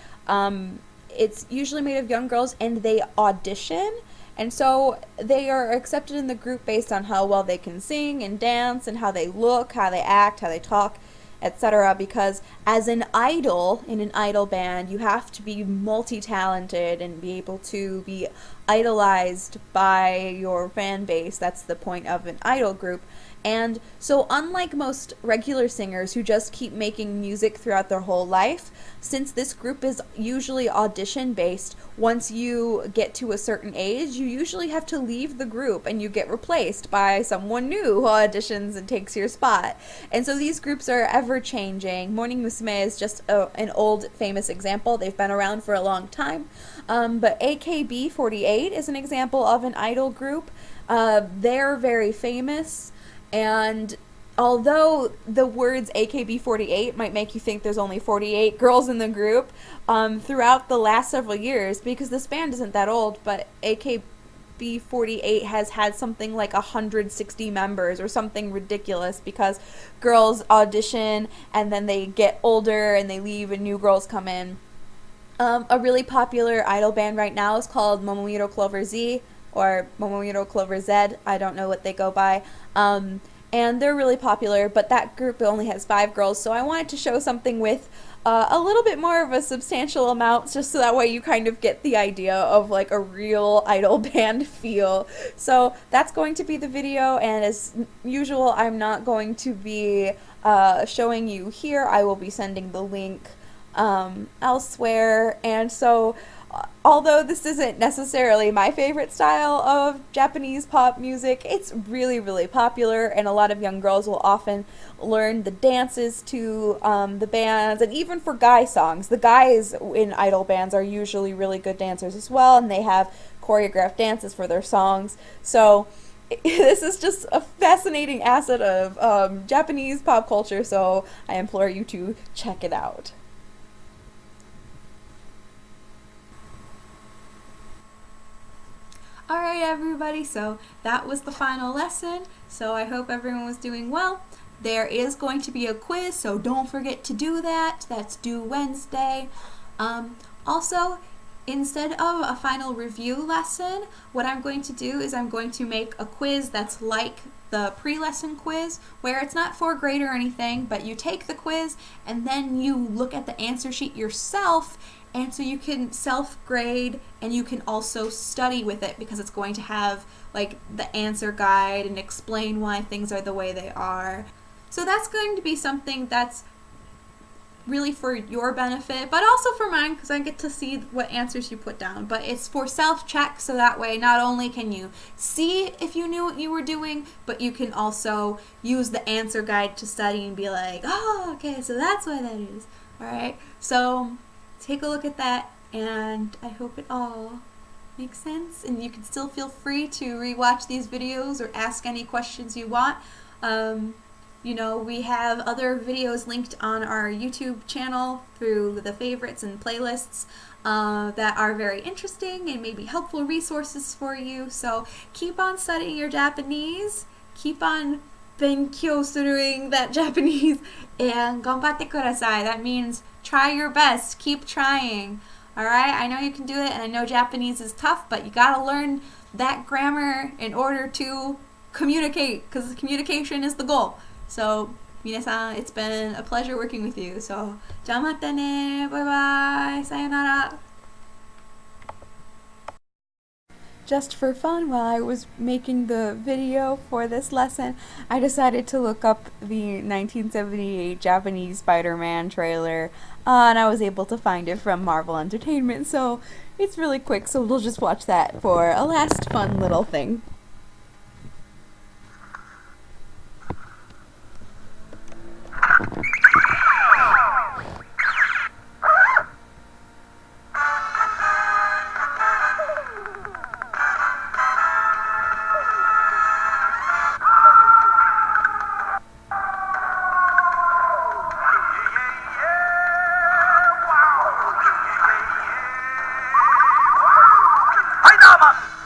Speaker 1: it's usually made of young girls, and they audition. And so they are accepted in the group based on how well they can sing and dance and how they look, how they act, how they talk, etc. Because as an idol in an idol band, you have to be multi-talented and be able to be idolized by your fan base. That's the point of an idol group. And so unlike most regular singers who just keep making music throughout their whole life, since this group is usually audition based, once you get to a certain age, you usually have to leave the group and you get replaced by someone new who auditions and takes your spot. And so these groups are ever changing. Morning Musume is just an old famous example. They've been around for a long time. But AKB48 is an example of an idol group. They're very famous. And although the words AKB48 might make you think there's only 48 girls in the group, throughout the last several years, because this band isn't that old, but AKB48 has had something like 160 members or something ridiculous, because girls audition and then they get older and they leave and new girls come in. A really popular idol band right now is called Momohiro Clover Z, or Momohiro Clover Z, I don't know what they go by, and they're really popular, but that group only has 5 girls, so I wanted to show something with a little bit more of a substantial amount, just so that way you kind of get the idea of like a real idol band feel. So that's going to be the video, and as usual, I'm not going to be showing you here. I will be sending the link elsewhere. And so although this isn't necessarily my favorite style of Japanese pop music, it's really, really popular, and a lot of young girls will often learn the dances to the bands, and even for guy songs. The guys in idol bands are usually really good dancers as well, and they have choreographed dances for their songs. So this is just a fascinating asset of Japanese pop culture, so I implore you to check it out.
Speaker 3: Alright everybody, so that was the final lesson, so I hope everyone was doing well. There is going to be a quiz, so don't forget to do that. That's due Wednesday. Also, instead of a final review lesson, what I'm going to do is I'm going to make a quiz that's like the pre-lesson quiz, where it's not for grade or anything, but you take the quiz and then you look at the answer sheet yourself, and so you can self-grade, and you can also study with it, because it's going to have like the answer guide and explain why things are the way they are. So that's going to be something that's really for your benefit, but also for mine, because I get to see what answers you put down. But it's for self-check, so that way not only can you see if you knew what you were doing, but you can also use the answer guide to study and be like, oh, okay, so that's why that is. Alright, so take a look at that, and I hope it all makes sense, and you can still feel free to rewatch these videos or ask any questions you want. You know, we have other videos linked on our YouTube channel through the favorites and playlists that are very interesting and maybe helpful resources for you. So keep on studying your Japanese, keep on benkyou suruing that Japanese, and ganbatte kudasai. That means try your best, keep trying. Alright, I know you can do it, and I know Japanese is tough, but you gotta learn that grammar in order to communicate, because communication is the goal. So, minasan, it's been a pleasure working with you. So, jamata ne, bye bye, sayonara.
Speaker 1: Just for fun, while I was making the video for this lesson, I decided to look up the 1978 Japanese Spider-Man trailer, and I was able to find it from Marvel Entertainment, so it's really quick, so we'll just watch that for a last fun little thing.
Speaker 6: た。